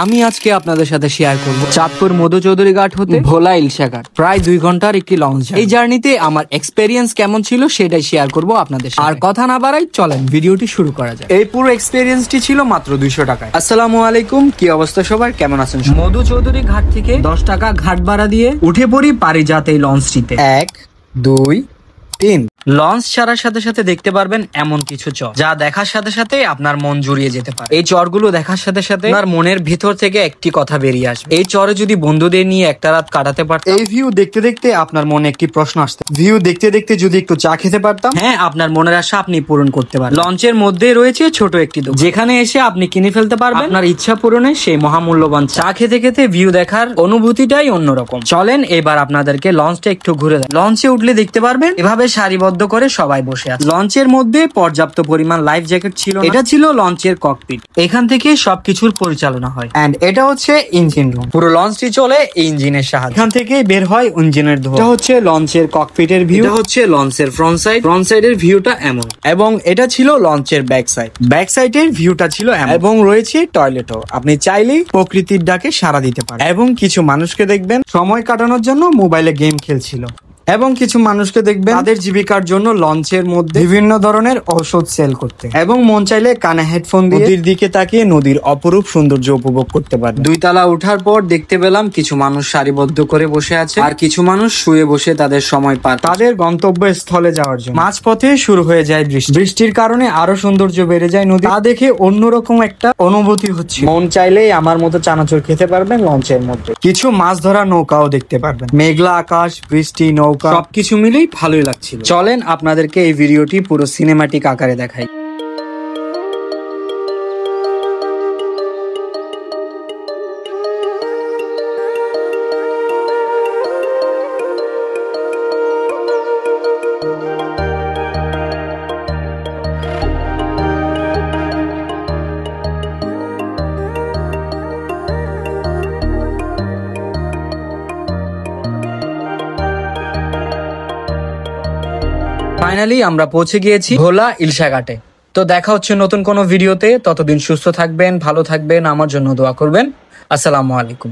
আমি আজকে আপনাদের সাথে শেয়ার করব চাঁদপুর মধু চৌধুরী ঘাট হতে ভোলা ইলশা ঘাট প্রায় 2 ঘন্টার একটি লঞ্চ। এই জার্নিতে আমার এক্সপেরিয়েন্স কেমন ছিল সেটাই শেয়ার করব আপনাদের সাথে। আর কথা না বাড়াই চলেন ভিডিওটি শুরু করা যায়। এই পুরো এক্সপেরিয়েন্সটি ছিল মাত্র 200 টাকায়। আসসালামু আলাইকুম, কি অবস্থা সবার, কেমন আছেন? মধু চৌধুরী ঘাট থেকে 10 টাকা ঘাট ভাড়া দিয়ে উঠে পড়ি পারিজাত এই লঞ্চটিতে। 1 2 3 লঞ্চ ছাড়ার সাথে সাথে দেখতে পারবেন এমন কিছু চর যা দেখার সাথে সাথে আপনার মন জুড়িয়ে যেতে পারে। এই চরগুলো দেখার সাথে সাথে আপনার মনের ভিতর থেকে একটি কথা বেরিয়ে আসবে। এই চরে যদি বন্ধুদের নিয়ে একটা রাত কাটাতে পারতাম, এই ভিউ দেখতে দেখতে আপনার মনে একটি প্রশ্ন আসতো, ভিউ দেখতে দেখতে যদি একটু চা খেতে পারতাম। হ্যাঁ, আপনার মনের আশা আপনি পূরণ করতে পারেন। লঞ্চের মধ্যে রয়েছে ছোট একটি দোকান, যেখানে এসে আপনি কিনে ফেলতে পারবেন আপনার ইচ্ছা পূরণে সেই মহামূল্যবান চা। খেতে খেতে ভিউ দেখার অনুভূতিটাই অন্যরকম। চলেন এবার আপনাদেরকে লঞ্চটা একটু ঘুরে দেয়। লঞ্চে উঠলে দেখতে পারবেন এভাবে সারিবদ্ধ করে সবাই বসে আছে। লঞ্চের মধ্যে পর্যাপ্ত পরিমাণ লাইফ জ্যাকেট ছিল। এটা ছিল লঞ্চের ককপিট, এখান থেকে সবকিছুর পরিচালনা হয়। এন্ড এটা হচ্ছে ইঞ্জিন রুম। পুরো লঞ্চটি চলে ইঞ্জিনের সাহায্যে, এখান থেকে বের হয় ইঞ্জিনের ধোঁয়া। এটা হচ্ছে লঞ্চের ককপিটের ভিউ, এটা হচ্ছে লঞ্চের ফ্রন্ট সাইড। ফ্রন্ট সাইডের ভিউটা এমন, এবং এটা ছিল লঞ্চের ব্যাক সাইড। ব্যাক সাইডের ভিউটা ছিল এমন, এবং রয়েছে টয়লেটও। আপনি চাইলেই প্রকৃতির ডাকে সাড়া দিতে পারেন। এবং কিছু মানুষকে দেখবেন সময় কাটানোর জন্য মোবাইলে গেম খেলছিল, এবং কিছু মানুষকে দেখবেন তাদের জীবিকার জন্য লঞ্চের মধ্যে বিভিন্ন ধরনের ঔষধ সেল করতে, এবং মন চাইলে কানে হেডফোন দিয়ে নদীর দিকে তাকিয়ে নদীর অপরূপ সৌন্দর্য উপভোগ করতে পারে। 2 তলা ওঠার পর দেখতে পেলাম কিছু মানুষ সারিবদ্ধ করে বসে আছে, আর কিছু মানুষ শুয়ে বসে তাদের সময় পার তাদের গন্তব্য স্থলে যাওয়ার জন্য। মাঝপথে শুরু হয়ে যায় বৃষ্টি। বৃষ্টির কারণে আরো সৌন্দর্য বেড়ে যায় নদী। তা দেখে অন্যরকম একটা অনুভূতি হচ্ছে। মন চাইলেই আমার মতো চানাচুর খেতে পারবেন লঞ্চের মধ্যে। কিছু মাছ ধরা নৌকাও দেখতে পারবেন। মেঘলা আকাশ, বৃষ্টি, নৌকা সবকিছু মিলেই ভালোই লাগছিল। চলেন আপনাদেরকে এই ভিডিওটি পুরো সিনেমাটিক আকারে দেখাই। ফাইনালি আমরা পৌঁছে গিয়েছি ভোলা ইলশা ঘাটে। তো দেখা হচ্ছে নতুন কোনো ভিডিওতে। ততদিন সুস্থ থাকবেন, ভালো থাকবেন, আমার জন্য দোয়া করবেন। আসসালামু আলাইকুম।